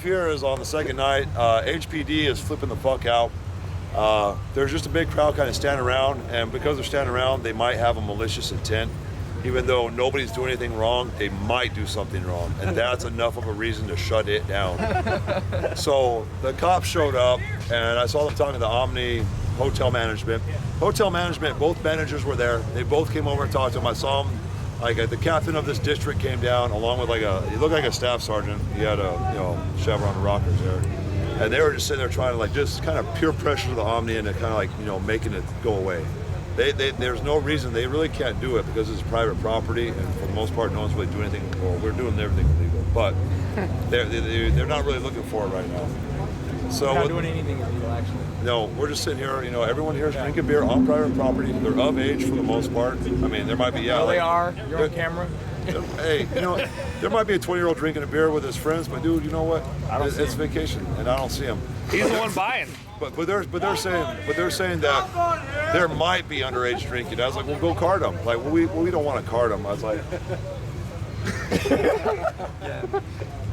have here is on the second night, HPD is flipping the fuck out. There's just a big crowd kind of standing around, and because they're standing around, they might have a malicious intent. Even though nobody's doing anything wrong, they might do something wrong, and that's enough of a reason to shut it down. So the cops showed up, and I saw them talking to the Omni hotel management. Hotel management, both managers were there. They both came over and talked to them. I saw them, like the captain of this district came down, along with he looked like a staff sergeant. He had a Chevron rockers there, and they were just sitting there trying to like just kind of peer pressure the Omni and kind of like making it go away. There's no reason, they really can't do it because it's private property, and for the most part, no one's really doing anything. Well, we're doing everything illegal, but they're not really looking for it right now. So we're not doing anything illegal, actually. No, we're just sitting here. Everyone here is drinking beer on private property. They're of age for the most part. I mean, there might be they are. You're on camera. Hey, there might be a 20-year-old drinking a beer with his friends, but dude, you know what? It's vacation, and I don't see him. He's the one buying. But they're saying that there might be underage drinking. I was like, well, go card them. Like, well, we don't want to card them. I was like,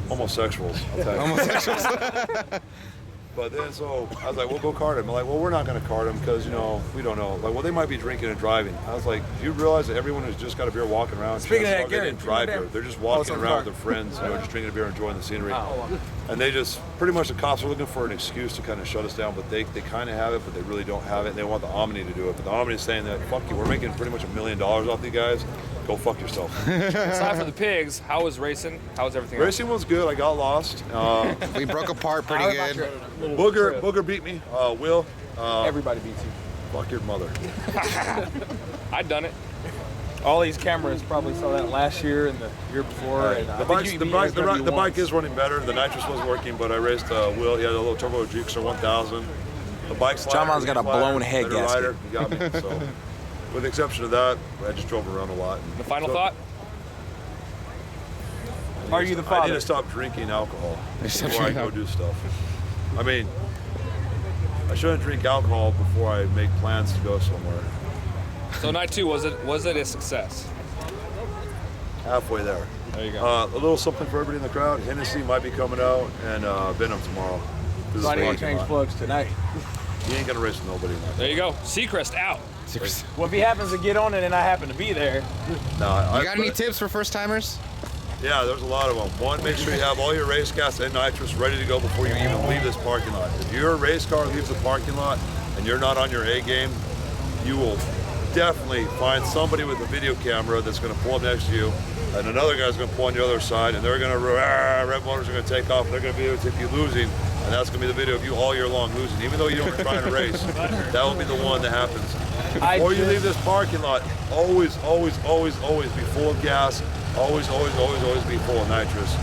homosexuals. I'll tell you. Homosexuals. But then so I was like, well, go card them. I'm like, well, we're not going to card them because we don't know. Like, well, they might be drinking and driving. I was like, do you realize that everyone who's just got a beer walking around? Speaking of that, they didn't drive here. They're just walking around with their friends, just drinking a beer, enjoying the scenery. And they just pretty much the cops are looking for an excuse to kind of shut us down, but they kind of have it, but they really don't have it. And they want the Omni to do it, but the Omni is saying that fuck you, we're making pretty much $1 million off you guys. Go fuck yourself. Aside from the pigs, how was racing? How was everything? Racing was good. I got lost. We broke apart pretty good. Booger beat me. Will. Everybody beats you. Fuck your mother. I'd done it. All these cameras probably saw that last year and the year before. And the bike is running better. The nitrous was working, but I raced Will. He had a little turbo Gixxer 1000. The bike's John-Mon's got a blown head gasket. You got me. So, with the exception of that, I just drove around a lot. The final thought? Are you the father? I need to stop drinking alcohol before I go do stuff. I mean, I shouldn't drink alcohol before I make plans to go somewhere. So night 2, was it a success? Halfway there. There you go. A little something for everybody in the crowd. Hennessy might be coming out, and Venom tomorrow. So I need to change plugs tonight. He ain't gonna race with nobody. There you go. Seacrest out. Well, if he happens to get on it and I happen to be there. No, you got any tips for first timers? Yeah, there's a lot of them. One, make sure you have all your race gas and nitrous ready to go before you even leave this parking lot. If your race car leaves the parking lot and you're not on your A game, you will definitely find somebody with a video camera that's going to pull up next to you, and another guy's going to pull on the other side, and they're going to rev motors are going to take off, and they're going to videotape you losing, and that's going to be the video of you all year long losing, even though you weren't trying to race. That will be the one that happens. Before you leave this parking lot, always be full of gas. Always be full of nitrous.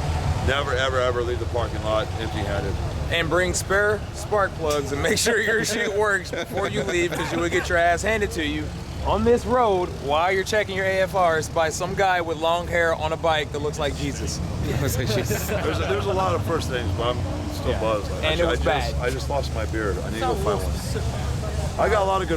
Never, ever leave the parking lot empty-handed. And bring spare spark plugs and make sure your shit works before you leave, because you will get your ass handed to you on this road while you're checking your AFRs by some guy with long hair on a bike that looks like Jesus. There's a lot of first things, but I'm still buzzed. And it was bad. I just lost my beard. I need to go find one. I got a lot of good